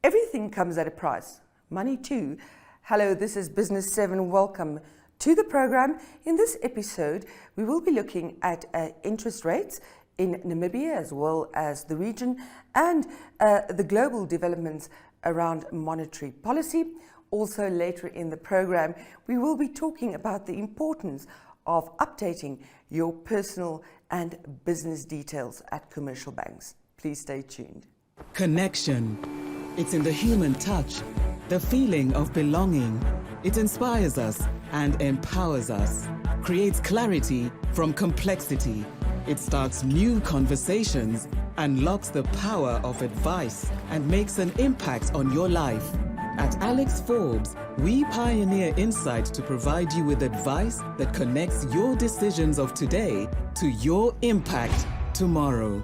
Everything comes at a price. Money too. Hello, this is Business 7. Welcome to the program. In this episode, we will be looking at interest rates in Namibia as well as the region and the global developments around monetary policy. Also later in the program, we will be talking about the importance of updating your personal and business details at commercial banks. Please stay tuned. Connection. It's in the human touch, the feeling of belonging. It inspires us and empowers us, creates clarity from complexity. It starts new conversations, unlocks the power of advice, and makes an impact on your life. At Alex Forbes, we pioneer insight to provide you with advice that connects your decisions of today to your impact tomorrow.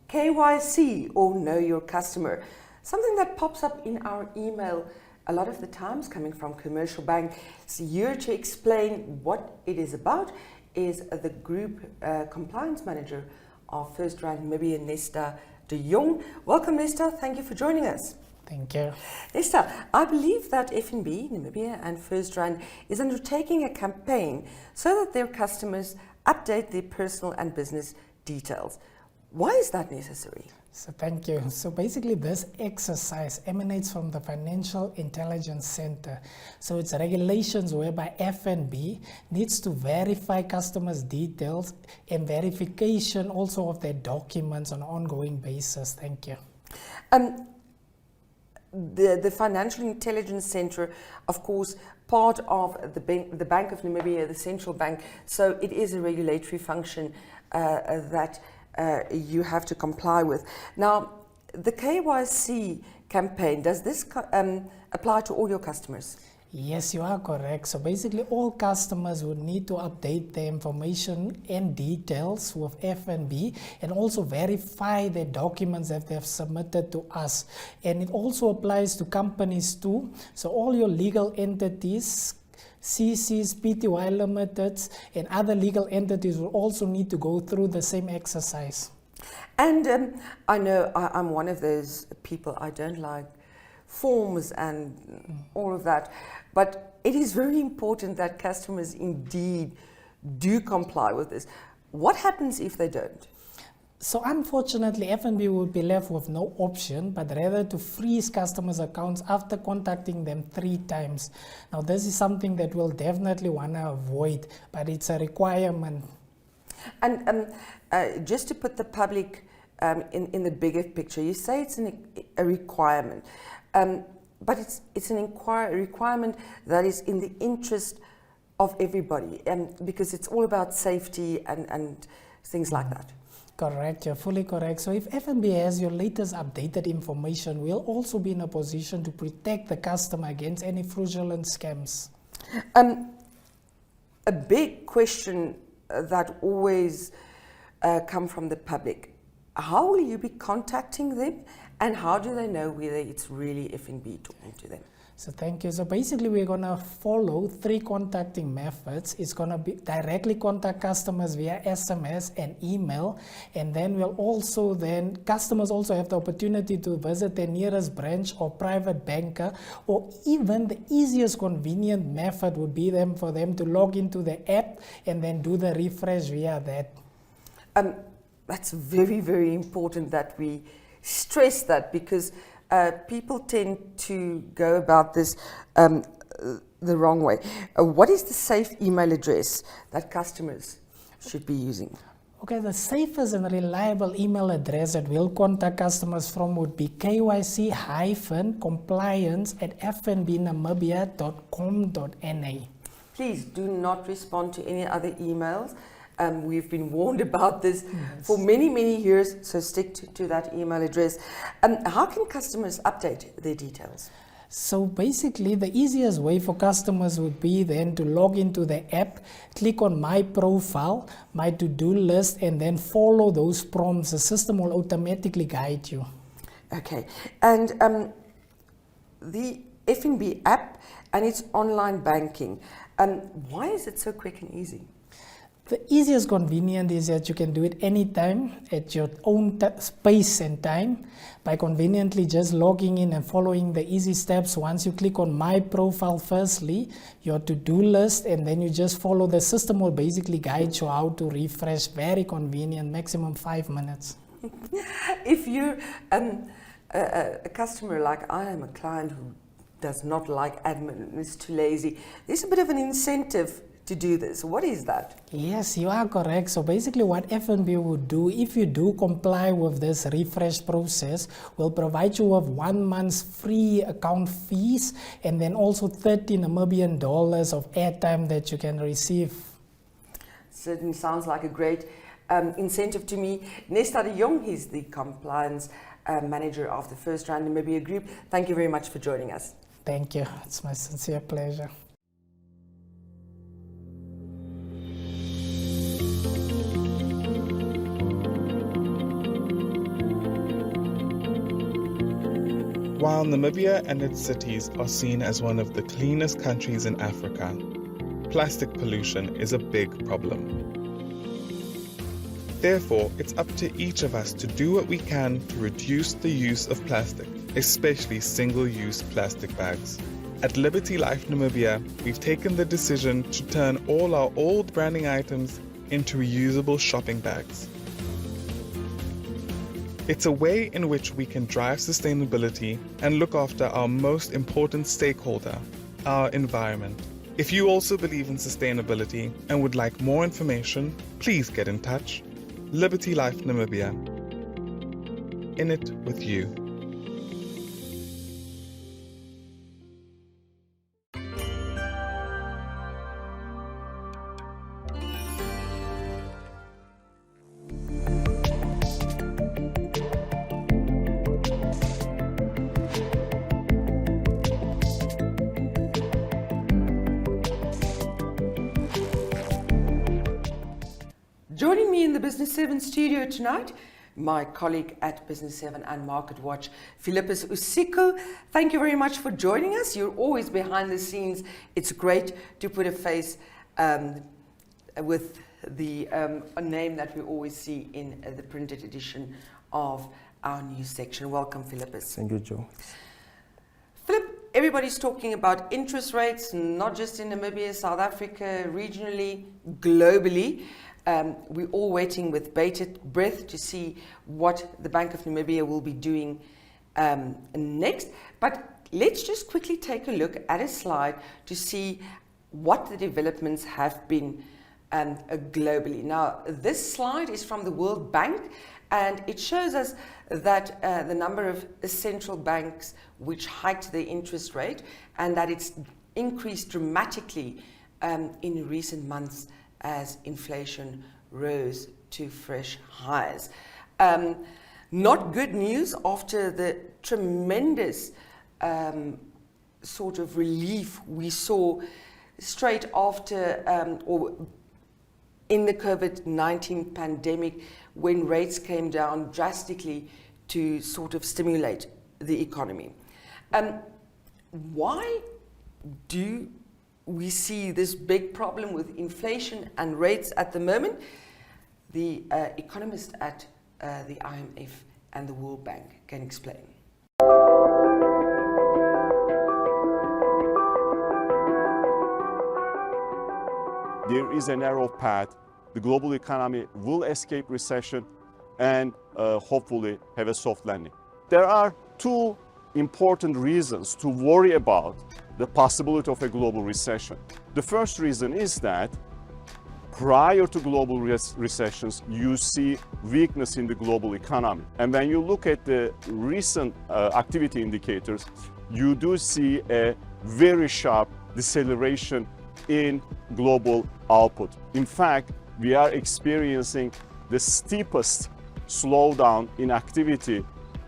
KYC, or Know Your Customer, something that pops up in our email a lot of the times coming from commercial banks. Here to explain what it is about is the Group Compliance Manager of FirstRand Namibia, Nesdha de Jongh. Welcome, Nesdha. Thank you for joining us. Thank you. Nesdha, I believe that FNB, Namibia and FirstRand is undertaking a campaign so that their customers update their personal and business details. Why is that necessary? So thank you. So basically this exercise emanates from the Financial Intelligence Center. So it's regulations whereby FNB needs to verify customers' details and verification also of their documents on an ongoing basis. Thank you. The Financial Intelligence Center, of course, part of the Bank of Namibia, the central bank, so it is a regulatory function that you have to comply with. Now, the KYC campaign, does this apply to all your customers? Yes, you are correct. So basically all customers would need to update their information and details with FNB and also verify the documents that they have submitted to us. And it also applies to companies too. So all your legal entities, CCs, Pty Limiteds, and other legal entities will also need to go through the same exercise. And I know I'm one of those people, I don't like forms and all of that, but it is very important that customers indeed do comply with this. What happens if they don't? So unfortunately, FNB would be left with no option, but rather to freeze customers' accounts after contacting them 3 times. Now, this is something that we'll definitely want to avoid, but it's a requirement. And just to put the public in the bigger picture, you say it's a requirement, but it's a requirement that is in the interest of everybody, because it's all about safety and things like that. Correct, you're fully correct. So if FNB has your latest updated information, we'll also be in a position to protect the customer against any fraudulent scams. A big question that always come from the public, how will you be contacting them and how do they know whether it's really FNB talking to them? So thank you. So basically we're going to follow 3 contacting methods. It's going to be directly contact customers via SMS and email, and then customers also have the opportunity to visit their nearest branch or private banker, or even the easiest convenient method would be for them to log into the app and then do the refresh via that. That's very, very important that we stress that, because people tend to go about this the wrong way. What is the safe email address that customers should be using? Okay, the safest and reliable email address that we'll contact customers from would be kyc-compliance@fnbnamibia.com.na. Please do not respond to any other emails. We've been warned about this for many, many years, so stick to that email address. How can customers update their details? So basically, the easiest way for customers would be then to log into the app, click on My Profile, My To-Do List, and then follow those prompts. The system will automatically guide you. Okay, and the FNB app and its online banking, why is it so quick and easy? The easiest convenience is that you can do it anytime at your own space and time by conveniently just logging in and following the easy steps. Once you click on My Profile firstly, your to-do list, and then you just follow. The system will basically guide you how to refresh. Very convenient, maximum 5 minutes. If you're a customer like I am, a client who does not like admin and is too lazy, there's a bit of an incentive to do this. What is that? Yes, you are correct. So basically what FNB would do, if you do comply with this refresh process, will provide you with 1 month's free account fees and then also 30 Namibian dollars of airtime that you can receive. Certainly sounds like a great incentive to me. Nesdha de Jongh, he's the compliance manager of the FirstRand Namibia group. Thank you very much for joining us. Thank you. It's my sincere pleasure. While Namibia and its cities are seen as one of the cleanest countries in Africa, plastic pollution is a big problem. Therefore, it's up to each of us to do what we can to reduce the use of plastic, especially single-use plastic bags. At Liberty Life Namibia, we've taken the decision to turn all our old branding items into reusable shopping bags. It's a way in which we can drive sustainability and look after our most important stakeholder, our environment. If you also believe in sustainability and would like more information, please get in touch. Liberty Life Namibia. In it with you. Joining me in the Business 7 studio tonight, my colleague at Business 7 and Market Watch, Philippus Usiko. Thank you very much for joining us. You're always behind the scenes. It's great to put a face with the name that we always see in the printed edition of our news section. Welcome, Philippus. Thank you, Joe. Philip, everybody's talking about interest rates, not just in Namibia, South Africa, regionally, globally. We're all waiting with bated breath to see what the Bank of Namibia will be doing next. But let's just quickly take a look at a slide to see what the developments have been globally. Now, this slide is from the World Bank, and it shows us that the number of central banks which hiked their interest rate, and that it's increased dramatically in recent months as inflation rose to fresh highs. Not good news after the tremendous sort of relief we saw straight after or in the COVID-19 pandemic, when rates came down drastically to sort of stimulate the economy. Why do we see this big problem with inflation and rates at the moment? The economist at the IMF and the World Bank can explain. There is a narrow path. The global economy will escape recession and hopefully have a soft landing. There are two important reasons to worry about the possibility of a global recession. The first reason is that prior to global recessions, you see weakness in the global economy. And when you look at the recent activity indicators, you do see a very sharp deceleration in global output. In fact, we are experiencing the steepest slowdown in activity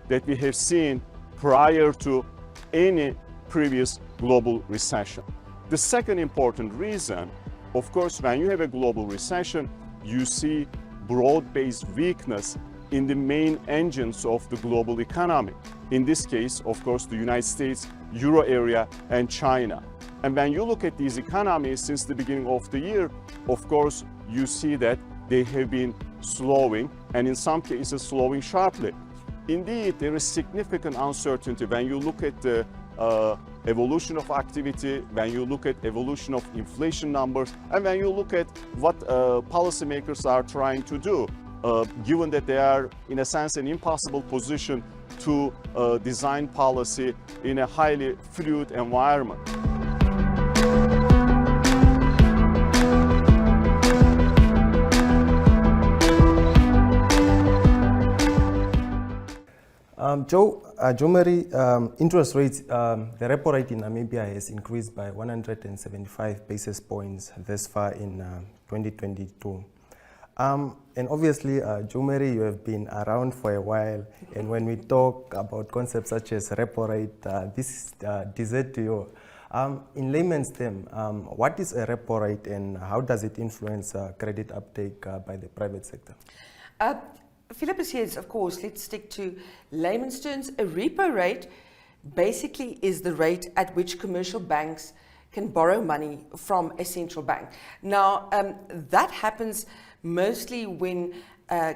that we have seen prior to any previous global recession. The second important reason, of course, when you have a global recession, you see broad-based weakness in the main engines of the global economy. In this case, of course, the United States, Euro area, and China. And when you look at these economies since the beginning of the year, of course, you see that they have been slowing, and in some cases slowing sharply. Indeed, there is significant uncertainty when you look at the evolution of activity, when you look at evolution of inflation numbers, and when you look at what policymakers are trying to do, given that they are, in a sense, an impossible position to design policy in a highly fluid environment. Joe Mary, interest rates, the repo rate in Namibia has increased by 175 basis points thus far in 2022. And obviously, Joe Mary, you have been around for a while, and when we talk about concepts such as repo rate, this is dessert to you. In layman's term, what is a repo rate and how does it influence credit uptake by the private sector? Philip is here, of course. Let's stick to layman's terms. A repo rate basically is the rate at which commercial banks can borrow money from a central bank. Now, that happens mostly when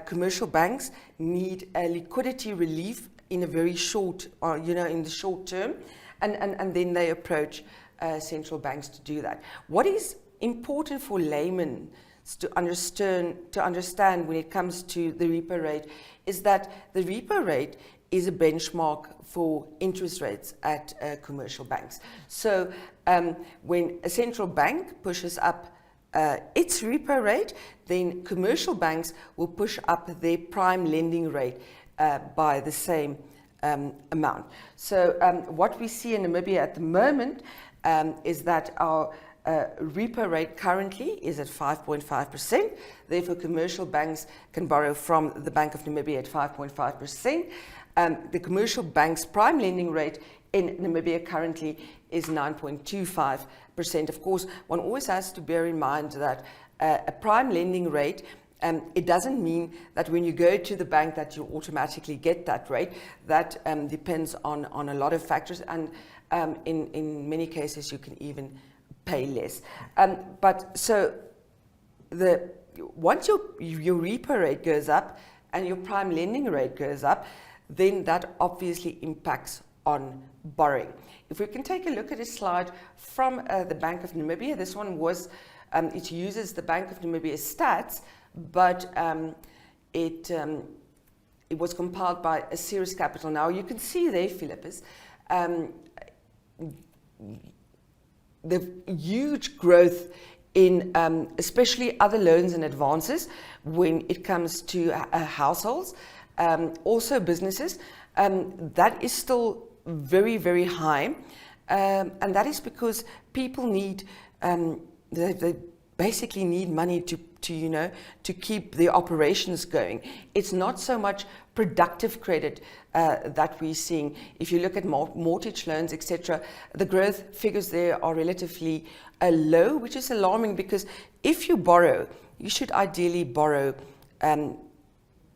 commercial banks need a liquidity relief in a very short, in the short term, and then they approach central banks to do that. What is important for laymen to understand when it comes to the repo rate is that the repo rate is a benchmark for interest rates at commercial banks. So when a central bank pushes up its repo rate, then commercial banks will push up their prime lending rate by the same amount. So what we see in Namibia at the moment is that our repo rate currently is at 5.5%. Therefore, commercial banks can borrow from the Bank of Namibia at 5.5%. The commercial bank's prime lending rate in Namibia currently is 9.25%. Of course, one always has to bear in mind that a prime lending rate, it doesn't mean that when you go to the bank that you automatically get that rate. That depends on a lot of factors, and in many cases you can even pay less. But so once your repo rate goes up and your prime lending rate goes up, then that obviously impacts on borrowing. If we can take a look at a slide from the Bank of Namibia, this one was, it uses the Bank of Namibia stats, but it was compiled by a Ceres Capital. Now you can see there, Philip, is the huge growth in especially other loans and advances when it comes to households, also businesses. That is still very, very high, and that is because people need, they basically need money to keep their operations going. It's not so much productive credit that we're seeing. If you look at mortgage loans, etc., the growth figures there are relatively low, which is alarming because if you borrow, you should ideally borrow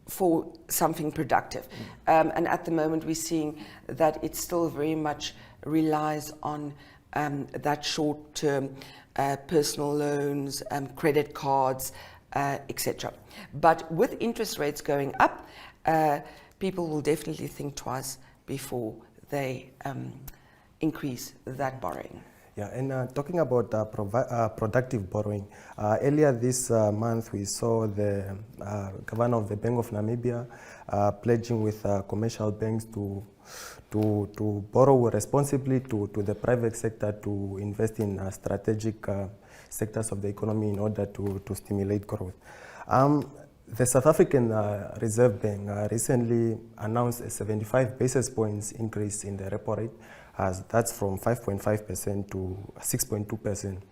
for something productive. And at the moment we're seeing that it still very much relies on that short-term personal loans, credit cards, etc. But with interest rates going up, people will definitely think twice before they increase that borrowing. Yeah, and talking about productive borrowing, earlier this month we saw the governor of the Bank of Namibia pledging with commercial banks to borrow responsibly to the private sector to invest in strategic sectors of the economy in order to stimulate growth. The South African Reserve Bank recently announced a 75 basis points increase in the repo rate. That's from 5.5% to 6.2%.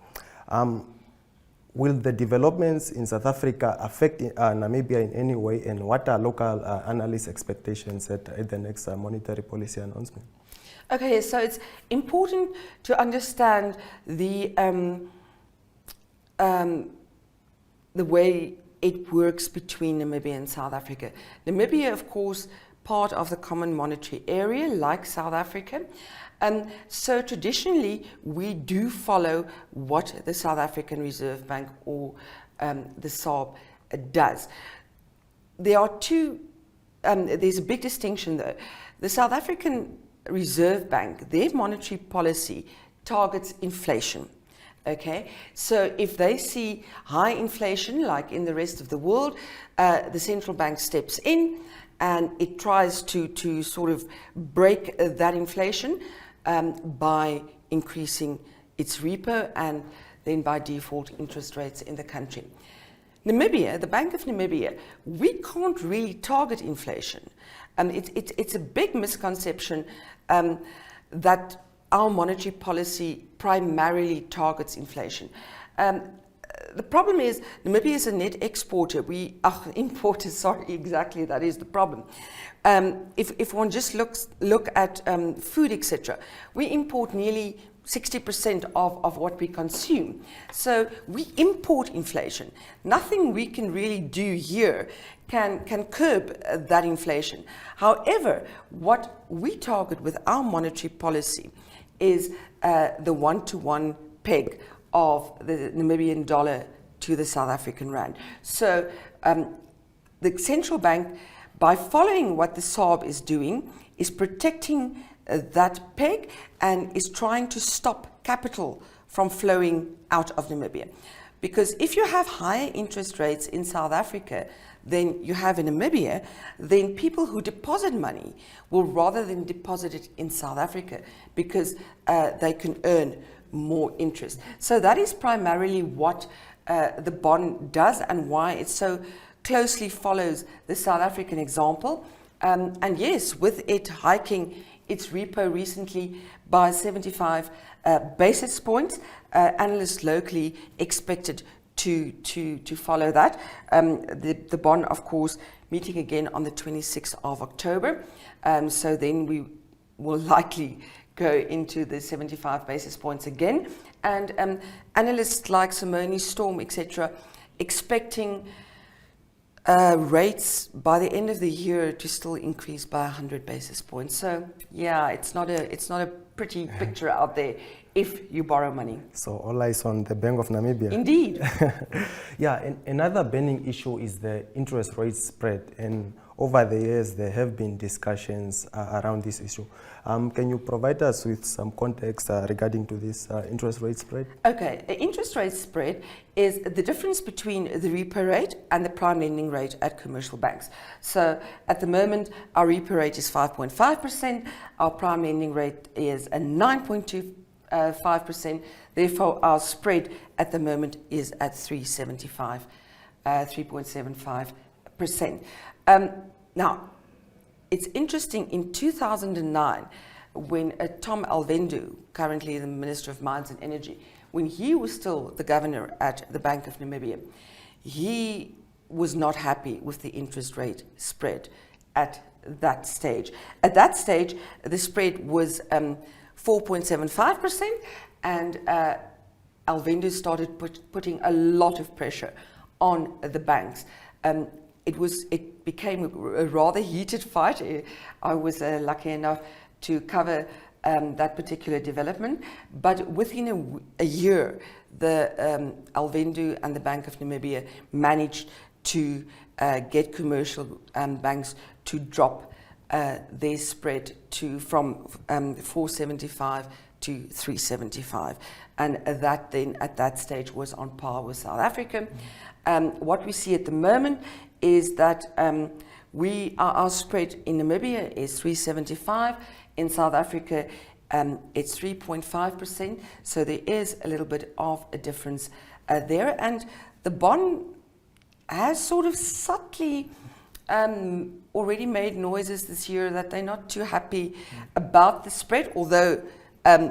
Will the developments in South Africa affect Namibia in any way, and what are local analysts' expectations at the next monetary policy announcement? Okay, so it's important to understand the way it works between Namibia and South Africa. Namibia, of course, part of the common monetary area, like South Africa. So traditionally, we do follow what the South African Reserve Bank or the SARB does. There are there's a big distinction though. The South African Reserve Bank, their monetary policy targets inflation. Okay, so if they see high inflation, like in the rest of the world, the central bank steps in and it tries to sort of break that inflation by increasing its repo and then by default interest rates in the country. Namibia, the Bank of Namibia, we can't really target inflation. It's a big misconception that our monetary policy primarily targets inflation. The problem is Namibia is a net exporter. Importer, sorry, exactly, that is the problem. If one just look at food, etc., we import nearly 60% of what we consume. So we import inflation. Nothing we can really do here can curb that inflation. However, what we target with our monetary policy is the one-to-one peg of the Namibian dollar to the South African rand. So the central bank, by following what the SARB is doing, is protecting that peg and is trying to stop capital from flowing out of Namibia. Because if you have higher interest rates in South Africa than you have in Namibia, then people who deposit money will rather than deposit it in South Africa because they can earn more interest. So that is primarily what the bond does and why it so closely follows the South African example. And yes, with it hiking its repo recently by 75 basis points, analysts locally expected to follow that. The bond, of course, meeting again on the 26th of October. So then we will likely go into the 75 basis points again. And analysts like Simone Storm, etc., expecting rates by the end of the year to still increase by 100 basis points. So yeah, it's not a pretty picture out there if you borrow money. So all eyes on the Bank of Namibia. Indeed. Yeah, and another burning issue is the interest rate spread, and over the years there have been discussions around this issue. Can you provide us with some context regarding to this interest rate spread? Okay, the interest rate spread is the difference between the repo rate and the prime lending rate at commercial banks. So at the moment, our repo rate is 5.5%, our prime lending rate is a 9.25%. Therefore, our spread at the moment is at 3.75%. Now, it's interesting, in 2009, when Tom Alvendu, currently the Minister of Mines and Energy, when he was still the governor at the Bank of Namibia, he was not happy with the interest rate spread at that stage. At that stage, the spread was 4.75%, and Alvendu started putting a lot of pressure on the banks. It became a rather heated fight. I was lucky enough to cover that particular development, but within a year, the Alvendu and the Bank of Namibia managed to get commercial banks to drop their spread from 475 to 375, and that then at that stage was on par with South Africa. What we see at the moment is that our spread in Namibia is 375. In South Africa, it's 3.5%. So there is a little bit of a difference there. And the bond has sort of subtly already made noises this year that they're not too happy about the spread, although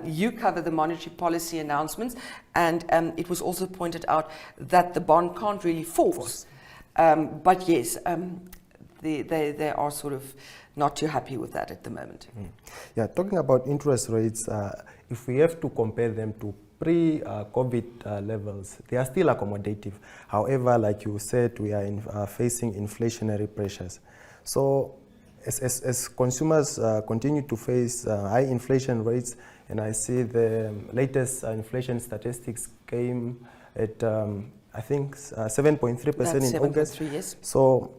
you cover the monetary policy announcements, and it was also pointed out that the bond can't really force. But yes, they are sort of not too happy with that at the moment. Yeah, talking about interest rates, if we have to compare them to pre-COVID levels, they are still accommodative. However, like you said, we are facing inflationary pressures. So as consumers continue to face high inflation rates, and I see the latest inflation statistics came at, I think, 7.3% in August. Yes. So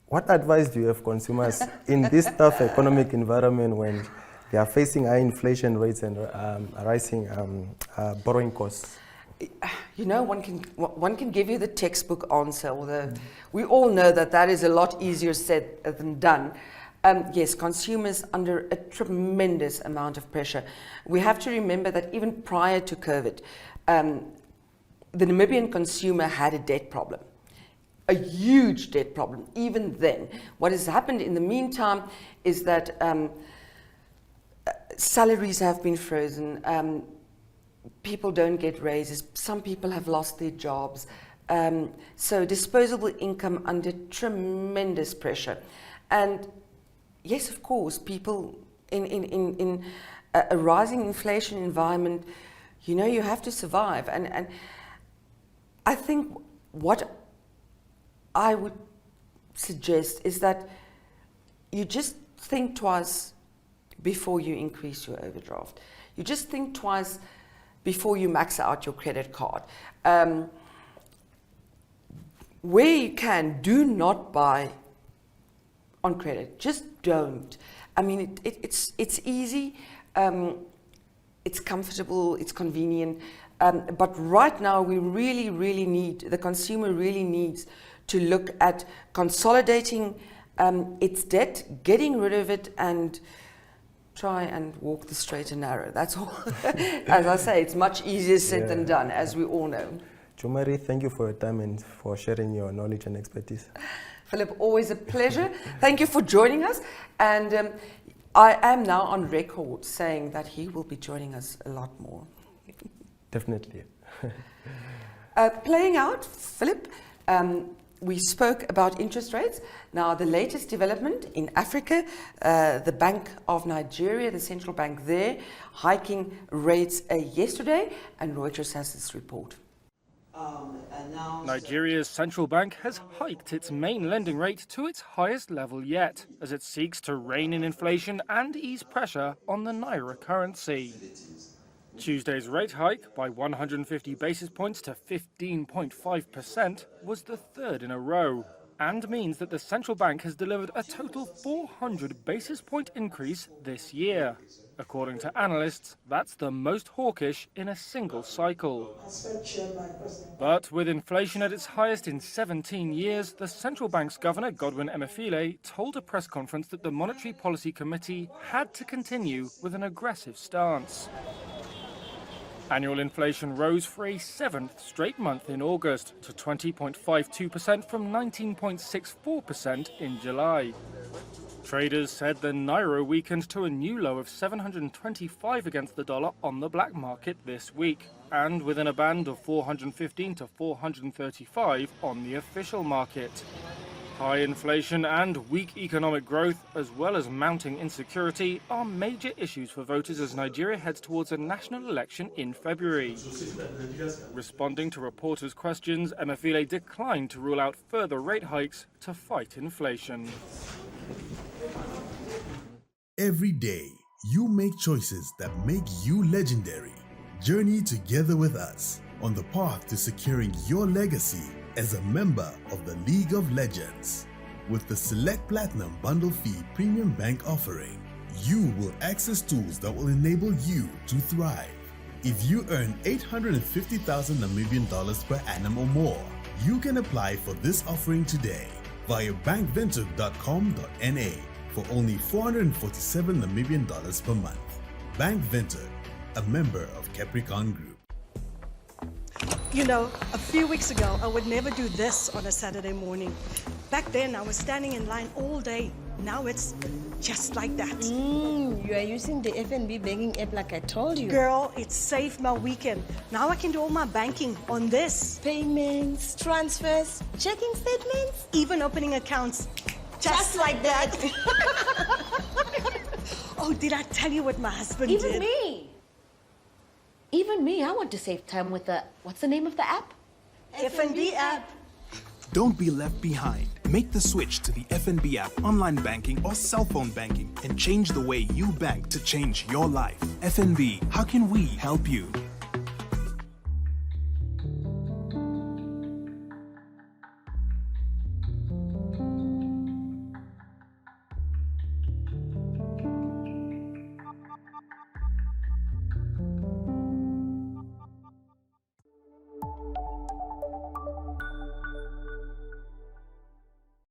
what advice do you have consumers in this tough economic environment when they are facing high inflation rates and rising borrowing costs? You know, one can give you the textbook answer, although we all know that is a lot easier said than done. Yes, consumers under a tremendous amount of pressure. We have to remember that even prior to COVID, the Namibian consumer had a debt problem, a huge debt problem. Even then, what has happened in the meantime is that salaries have been frozen. People don't get raises. Some people have lost their jobs. So disposable income under tremendous pressure. And yes, of course, people in a rising inflation environment, you know, you have to survive. And I think what I would suggest is that you just think twice before you increase your overdraft. You just think twice before you max out your credit card. Where you can, do not buy on credit. Just don't. I mean, it's easy, it's comfortable, it's convenient, but right now we really need, the consumer really needs to look at consolidating its debt, getting rid of it, and try and walk the straight and narrow. That's all. As I say, it's much easier said than done, as we all know. Jumari, thank you for your time and for sharing your knowledge and expertise. Philip, always a pleasure. Thank you for joining us. And I am now on record saying that he will be joining us a lot more. Definitely. Playing out, Philip, we spoke about interest rates. Now, the latest development in Africa, the Bank of Nigeria, the central bank there, hiking rates yesterday, and Reuters has this report. Nigeria's central bank has hiked its main lending rate to its highest level yet, as it seeks to rein in inflation and ease pressure on the naira currency. Tuesday's rate hike by 150 basis points to 15.5% was the third in a row, and means that the central bank has delivered a total 400 basis point increase this year. According to analysts, that's the most hawkish in a single cycle. But with inflation at its highest in 17 years, the central bank's governor, Godwin Emefiele, told a press conference that the Monetary Policy Committee had to continue with an aggressive stance. Annual inflation rose for a seventh straight month in August to 20.52% from 19.64% in July. Traders said the naira weakened to a new low of 725 against the dollar on the black market this week, and within a band of 415 to 435 on the official market. High inflation and weak economic growth, as well as mounting insecurity, are major issues for voters as Nigeria heads towards a national election in February. Responding to reporters' questions, Emefiele declined to rule out further rate hikes to fight inflation. Every day, you make choices that make you legendary. Journey together with us on the path to securing your legacy as a member of the League of Legends. With the Select Platinum Bundle Fee Premium Bank offering, you will access tools that will enable you to thrive. If you earn 850,000 Namibian dollars per annum or more, you can apply for this offering today via bankvinted.com.na for only 447 Namibian dollars per month. Bank Vinted, a member of Capricorn Group. You know, a few weeks ago, I would never do this on a Saturday morning. Back then, I was standing in line all day. Now it's just like that. You are using the FNB banking app like I told you. Girl, it saved my weekend. Now I can do all my banking on this. Payments, transfers, checking statements. Even opening accounts. Just like that. Oh, did I tell you what my husband did? Even me, I want to save time with the, what's the name of the app? FNB app. Don't be left behind. Make the switch to the FNB app, online banking or cell phone banking, and change the way you bank to change your life. FNB, how can we help you?